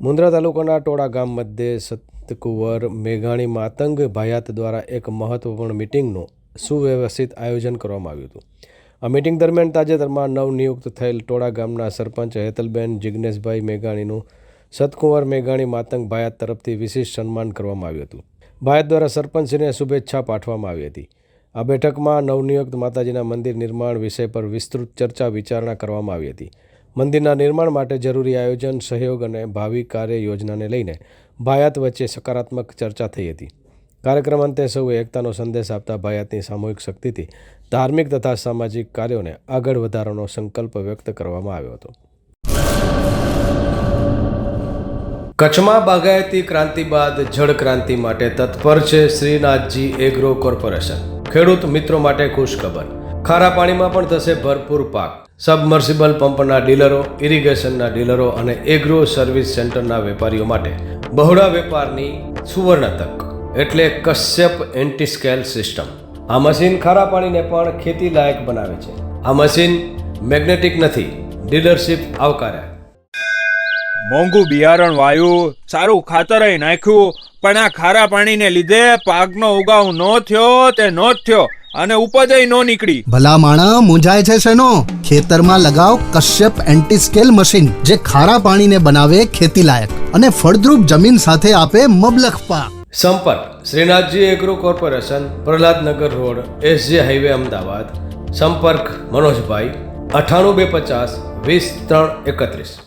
મુન્દ્રા તાલુકાના ટોળા ગામ મધ્યે સતકુંવર મેઘાણી માતંગ ભાયાત દ્વારા એક મહત્વપૂર્ણ મિટિંગનું સુવ્યવસ્થિત આયોજન કરવામાં આવ્યું હતું. આ મિટિંગ દરમિયાન તાજેતરમાં નવનિયુક્ત થયેલ ટોળા ગામના સરપંચ હેતલબેન જિજ્ઞેશભાઈ મેઘાણીનું સતકુંવર મેઘાણી માતંગ ભાયાત તરફથી વિશેષ સન્માન કરવામાં આવ્યું હતું. ભાયાત દ્વારા સરપંચશ્રીને શુભેચ્છા પાઠવવામાં આવી હતી. આ બેઠકમાં નવનિયુક્ત માતાજીના મંદિર નિર્માણ વિષય પર વિસ્તૃત ચર્ચા વિચારણા કરવામાં આવી હતી. મંદિરના નિર્માણ માટે જરૂરી આયોજન, સહયોગ અને ભાવિ કાર્ય યોજનાને લઈને ભાયાત વચ્ચે સકારાત્મક ચર્ચા થઈ હતી. કાર્યક્રમ અંતે સૌએ એકતાનો સંદેશ આપતા ભાયાતની સામૂહિક શક્તિથી ધાર્મિક તથા સામાજિક કાર્યોને આગળ વધારવાનો સંકલ્પ વ્યક્ત કરવામાં આવ્યો હતો. કચ્છમાં બાગાયતી ક્રાંતિ બાદ જળ ક્રાંતિ માટે તત્પર છે શ્રીનાથજી એગ્રો કોર્પોરેશન. ખેડૂત મિત્રો માટે ખુશખબર, ખારા પાણીમાં પણ થશે ભરપૂર પાક. સબમર્સિબલ પંપના ડીલરો, ઇરિગેશનના ડીલરો અને એગ્રો સર્વિસ સેન્ટરના વેપારીઓ માટે બહોળા વેપારની સુવર્ણ તક એટલે કશ્યપ એન્ટીસ્કેલ સિસ્ટમ. આ મશીન ખારા પાણીને પણ ખેતી લાયક બનાવે છે. આ મશીન મેગ્નેટિક નથી, ડીલરશીપ આવકાર્યા. મોંઘું બિયારણ વાયું, સારું ખાતરય નાખ્યું, પણ આ ખારા પાણીને લીધે પાકનો ઉગાવ નો થયો તે નો જ થયો અને ઉપજય નો નીકળી. ભલા માણા મૂંઝાય છે શેનો? ખેતરમાં લગાવ કશ્યપ એન્ટીસ્કેલ મશીન, જે ખારા પાણીને બનાવે ખેતી લાયક અને ફળદ્રુપ જમીન સાથે આપે મબલખ પાક. સંપર્ક Shrinathji agro corporation, Prahlad Nagar road, SJ highway, Ahmedabad. સંપર્ક મનોજભાઈ 98 250 20 331.